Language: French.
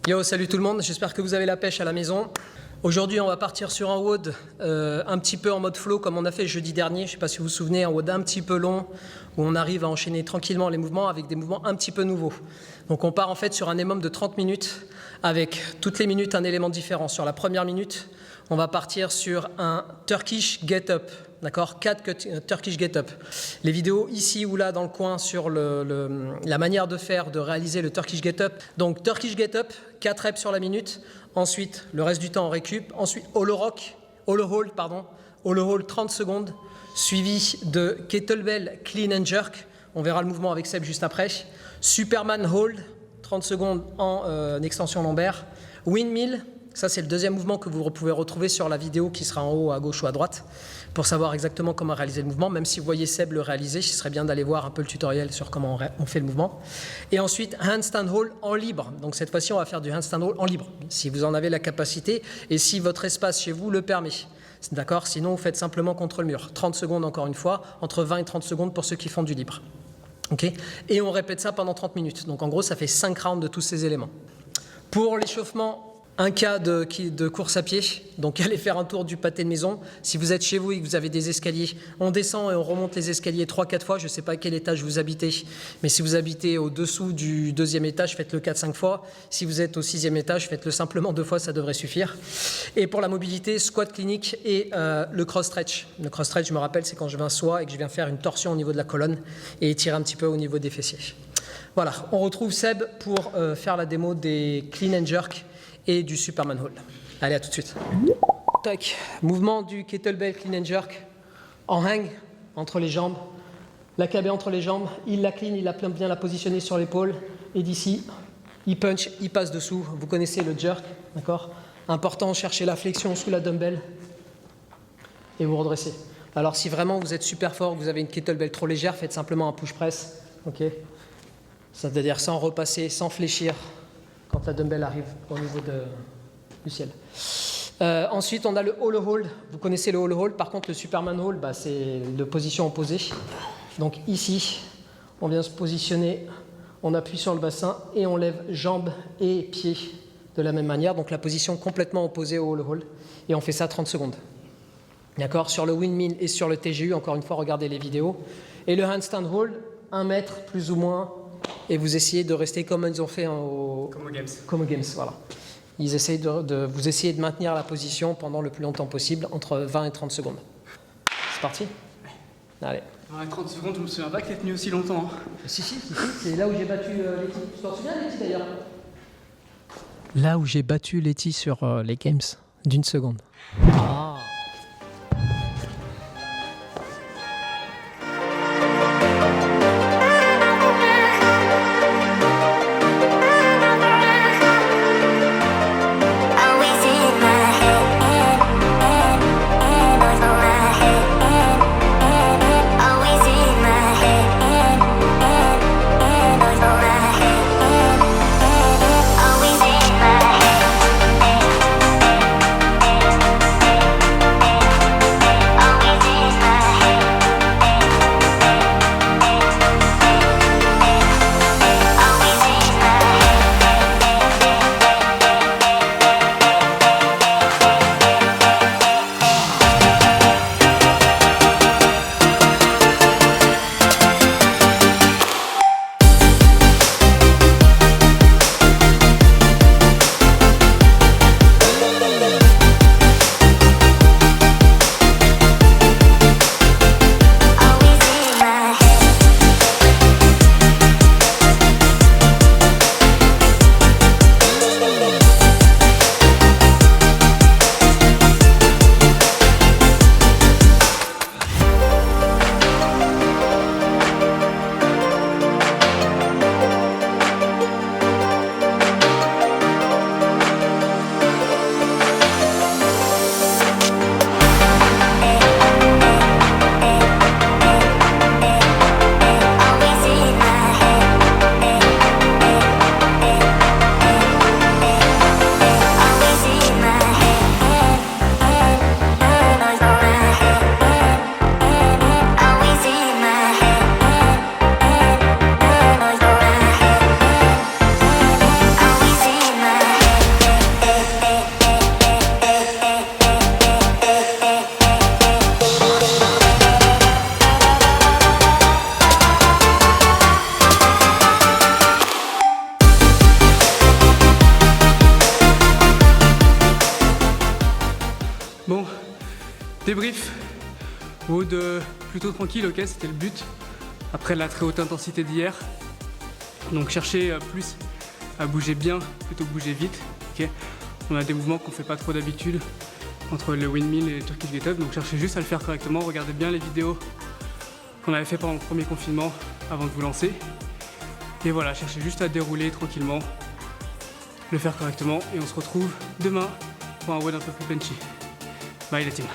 Yo, salut tout le monde, j'espère que vous avez la pêche à la maison. Aujourd'hui, on va partir sur un WOD un petit peu en mode flow comme on a fait jeudi dernier. Je ne sais pas si vous vous souvenez, un WOD un petit peu long où on arrive à enchaîner tranquillement les mouvements avec des mouvements un petit peu nouveaux. Donc on part en fait sur un EMOM de 30 minutes avec toutes les minutes un élément différent. Sur la première minute, on va partir sur un Turkish Get Up. D'accord, 4 Turkish Get Up. Les vidéos ici ou là dans le coin sur la manière de faire, de réaliser le Turkish Get Up. Donc Turkish Get Up, 4 reps sur la minute. Ensuite, le reste du temps en récup. Ensuite, Hollow Hold 30 secondes, suivi de Kettlebell Clean and Jerk. On verra le mouvement avec Seb juste après. Superman Hold, 30 secondes en extension lombaire. Windmill, ça c'est le deuxième mouvement que vous pouvez retrouver sur la vidéo qui sera en haut à gauche ou à droite pour savoir exactement comment réaliser le mouvement. Même si vous voyez Seb le réaliser, ce serait bien d'aller voir un peu le tutoriel sur comment on fait le mouvement. Et ensuite, handstand hold en libre. Donc cette fois-ci, on va faire du handstand hold en libre, si vous en avez la capacité et si votre espace chez vous le permet. D'accord ? Sinon, vous faites simplement contre le mur. 30 secondes encore une fois, entre 20 et 30 secondes pour ceux qui font du libre. Okay ? Et on répète ça pendant 30 minutes. Donc en gros, ça fait 5 rounds de tous ces éléments. Pour l'échauffement, un cas de course à pied, donc allez faire un tour du pâté de maison. Si vous êtes chez vous et que vous avez des escaliers, on descend et on remonte les escaliers 3-4 fois. Je ne sais pas à quel étage vous habitez, mais si vous habitez au-dessous du 2e étage, faites-le 4-5 fois. Si vous êtes au 6e étage, faites-le simplement 2 fois, ça devrait suffire. Et pour la mobilité, squat clinique et le cross-stretch. Le cross-stretch, je me rappelle, c'est quand je vais un squat et que je viens faire une torsion au niveau de la colonne et étirer un petit peu au niveau des fessiers. Voilà, on retrouve Seb pour faire la démo des clean and jerk et du Superman Hold. Allez, à tout de suite. Tac. Mouvement du Kettlebell Clean and Jerk en hang, entre les jambes. La KB entre les jambes, il la clean, il a bien la positionner sur l'épaule. Et d'ici, il punch, il passe dessous. Vous connaissez le jerk, d'accord ? Important, cherchez la flexion sous la dumbbell et vous redressez. Alors si vraiment vous êtes super fort, vous avez une kettlebell trop légère, faites simplement un push-press. Ok ? C'est-à-dire sans repasser, sans fléchir, quand la dumbbell arrive au niveau du ciel. Ensuite, on a le Hollow Hold. Vous connaissez le Hollow Hold. Par contre, le Superman Hold, c'est de position opposée. Donc ici, on vient se positionner, on appuie sur le bassin et on lève jambes et pieds de la même manière. Donc la position complètement opposée au Hollow Hold. Et on fait ça 30 secondes. D'accord ? Sur le Windmill et sur le TGU, encore une fois, regardez les vidéos. Et le Handstand Hold, 1 mètre plus ou moins. Et vous essayez de rester comme ils ont fait comme aux Games, voilà. Ils essayent vous essayez de maintenir la position pendant le plus longtemps possible, entre 20 et 30 secondes. C'est parti ? Allez. Ouais, 30 secondes, je me souviens pas que t'es tenu aussi longtemps. Hein. Si, c'est là où j'ai battu Letty. Tu t'en souviens, Letty, d'ailleurs ? Là où j'ai battu Letty sur les Games, d'1 seconde. Ah. Wood plutôt tranquille, ok, c'était le but. Après la très haute intensité d'hier. Donc chercher plus à bouger bien plutôt que bouger vite. Ok. On a des mouvements qu'on fait pas trop d'habitude entre le windmill et le Turkish get-up. Donc cherchez juste à le faire correctement. Regardez bien les vidéos qu'on avait fait pendant le premier confinement avant de vous lancer. Et voilà, cherchez juste à dérouler tranquillement, le faire correctement. Et on se retrouve demain pour un WOD un peu plus punchy. Bye la team.